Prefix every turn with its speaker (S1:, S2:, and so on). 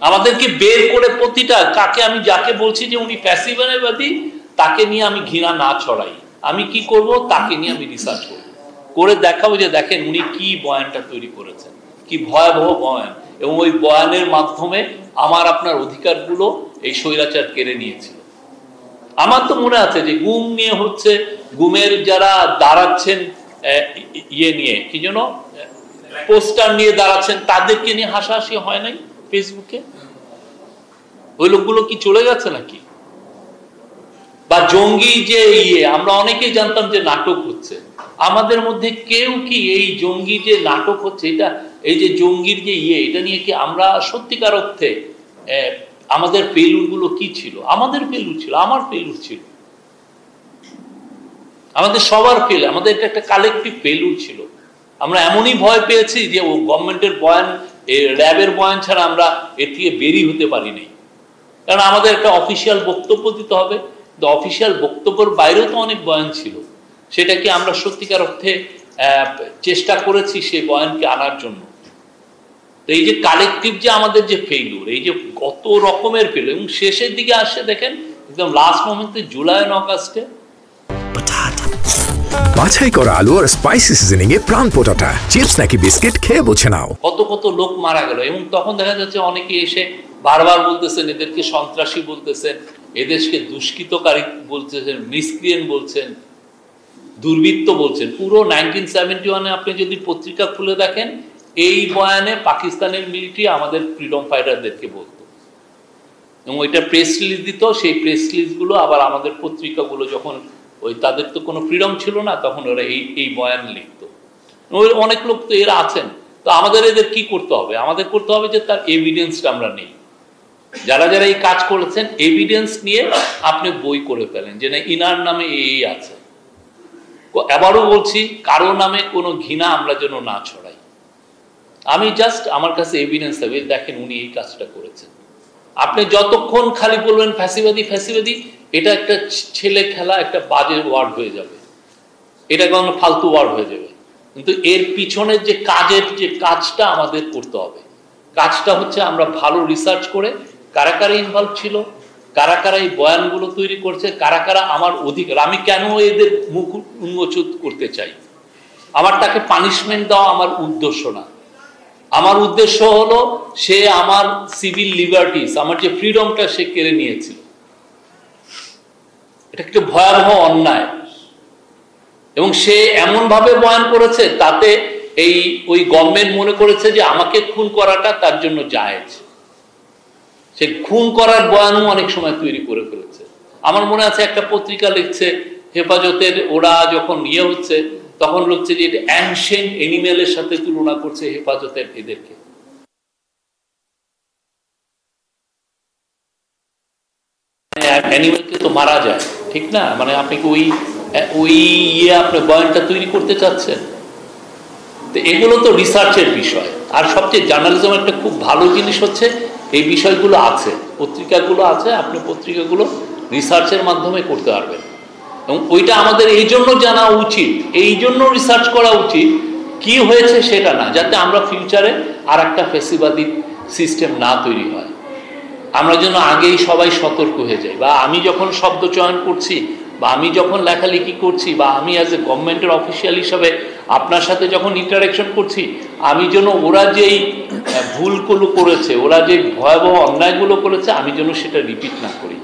S1: আমাদেরকে বের করে প্রতিটা কাকে আমি যাকে বলছি যে উনি ফ্যাসিবাদী তাকে নিয়ে আমি ঘৃণা না ছড়াই, আমি কি করব তাকে নিয়ে আমি রিসার্চ করব, করে দেখাবো যে দেখেন উনি কি বয়ানটা তৈরি করেছেন, কি ভয়াবহ বয়ান, এবং ওই বয়ানের মাধ্যমে আমার আপনার অধিকারগুলো এই স্বৈরাচার কেড়ে নিয়েছিল। আমার তো মনে আছে যে গুম নিয়ে হচ্ছে, গুমের যারা দাঁড়াচ্ছেন ইয়ে নিয়ে কি যেন পোস্টার নিয়ে দাঁড়াচ্ছেন তাদেরকে নিয়ে হাসাহাসি হয় নাই ফেসবুকে? ওই লোকগুলো কি চলে গেছে নাকি? বা জঙ্গি যে ইয়ে, আমরা অনেকেই জানতাম যে নাটক হচ্ছে, আমাদের মধ্যে কেউ কি এই জঙ্গি যে নাটক হচ্ছে এটা, এই যে জঙ্গির যে ইয়ে, এটা নিয়ে কি আমরা সত্যিকার অর্থে আমাদের ফেলুর গুলো কি ছিল? আমাদের ফেলুর ছিল, আমার ফেলুর ছিল, আমাদের সবার ফেল, আমাদের এটা একটা কালেকটিভ ফেলুর ছিল। আমরা এমনই ভয় পেয়েছি যে ও গভর্নমেন্টের বয়ান, র্যাবের বয়ান ছাড়া আমরা এর থেকে বেরিয়ে হতে পারি নাই, কারণ আমাদের একটা অফিসিয়াল বক্তব্য দিতে হবে। অফিসিয়াল বক্তব্যের বাইরেও তো অনেক বয়ান ছিল, সেটাকে আমরা সত্যিকার অর্থে চেষ্টা করেছি সেই বয়ানকে আনার জন্য। তো এই যে কালেকটিভ যে আমাদের যে ফেইলুর, এই যে কত রকমের ফেইলুর, এবং শেষের দিকে আসছে দেখেন একদম লাস্ট মোমেন্টে জুলাই অগাস্টে
S2: বাছাই করা আলু আর স্পাইসি সিজনিং এ প্রাণ পোটাটা চিপস নাকি বিস্কিট খেয়ে বোঝে নাও।
S1: কত কত লোক মারা গেল, এবং তখন দেখা যাচ্ছে অনেকে এসে বারবার বলতেছেন এদেরকে সন্ত্রাসী বলতেছেন, এদেশকে দুষ্কৃতকারী বলতেছেন, মিসক্রিয়েন্ট বলছেন, দুর্বৃত্ত বলছেন। পুরো 1971-এ আপনি যদি পত্রিকা খুলে দেখেন, এই বয়ানে পাকিস্তানের মিলিটারি আমাদের ফ্রিডম ফাইটারদেরকে বলতো, এবং ওইটা প্রেস রিলিজ দিত। সেই প্রেস রিলিজগুলো আবার আমাদের পত্রিকাগুলো যখন ওই তাদের তো কোনো ফ্রিডম ছিল না, তখন ওরা এই বয়ান লিখত। ওই অনেক লোক তো এরা আছেন। তো আমাদের এদের কি করতে হবে? আমাদের করতে হবে যে তার এভিডেন্সটা আমরা নেই, যারা যারা এই কাজ করেছেন এভিডেন্স নিয়ে আপনি বই করে ফেলেন যে না ইনার নামে এই আছে। আবারও বলছি, কারো নামে কোনো ঘৃণা আমরা যেন না ছড়াই। আমি জাস্ট আমার কাছে এভিডেন্স থাকবে, দেখেন উনি এই কাজটা করেছেন। আপনি যতক্ষণ খালি বলবেন ফ্যাসিবাদী ফ্যাসিবাদী, এটা একটা ছেলে খেলা, একটা বাজে ওয়ার্ড হয়ে যাবে, এটা কোনো ফালতু ওয়ার্ড হয়ে যাবে। কিন্তু এর পিছনের যে কাজের যে কাজটা আমাদের করতে হবে, কাজটা হচ্ছে আমরা ভালো রিসার্চ করে কারা কারা ইনভলভ ছিল, কারা কারা এই বয়ানগুলো তৈরি করছে, কারা কারা আমার অধিকার, আমি কেন এদের মুখ উন্মোচন করতে চাই, আমার তাকে পানিশমেন্ট দেওয়া আমার উদ্দেশ্য না। আমার উদ্দেশ্য হলো সে আমার সিভিল লিবার্টিস, আমার যে ফ্রিডমটা সে কেড়ে নিয়েছিল, এটা একটা ভয়াবহ অন্যায়। এবং সে এমন ভাবে বয়ান করেছে তাতে ওই গভর্নমেন্ট মনে করেছে যে আমাকে খুন করাটা তার জন্য জায়েজ। সে খুন করার বয়ানও অনেক সময় তৈরি করে ফেলেছে। আমার মনে আছে একটা পত্রিকা লিখছে হেফাজতের, ওরা যখন ইয়ে হচ্ছে তখন লিখছে যে এটা অ্যানশিয়েন্ট এনিম্যালের সাথে তুলনা করছে হেফাজতের এদেরকে। অ্যানিমেলকে তো মারা যায়, ঠিক না? মানে আপনি কি ওই ইয়ে আপনি বয়ানটা তৈরি করতে চাচ্ছেন? তো এগুলো তো রিসার্চের বিষয়। আর সবচেয়ে জার্নালিজম একটা খুব ভালো জিনিস হচ্ছে এই বিষয়গুলো আছে, পত্রিকাগুলো আছে, আপনি পত্রিকাগুলো রিসার্চের মাধ্যমে করতে পারবেন। এবং ওইটা আমাদের এই জন্য জানা উচিত, এই জন্য রিসার্চ করা উচিত কি হয়েছে সেটা না, যাতে আমরা ফিউচারে আর একটা ফ্যাসিবাদী সিস্টেম না তৈরি হয়। আমরা যেন আগেই সবাই সতর্ক হয়ে যাই, বা আমি যখন শব্দ চয়ন করছি, বা আমি যখন লেখালেখি করছি, বা আমি অ্যাজ এ গভর্নমেন্টের অফিসিয়াল হিসাবে আপনার সাথে যখন ইন্টারাকশন করছি, আমি যেন ওরা যেই ভুলগুলো করেছে, ওরা যে ভয়াবহ অন্যায়গুলো করেছে, আমি যেন সেটা রিপিট না করি।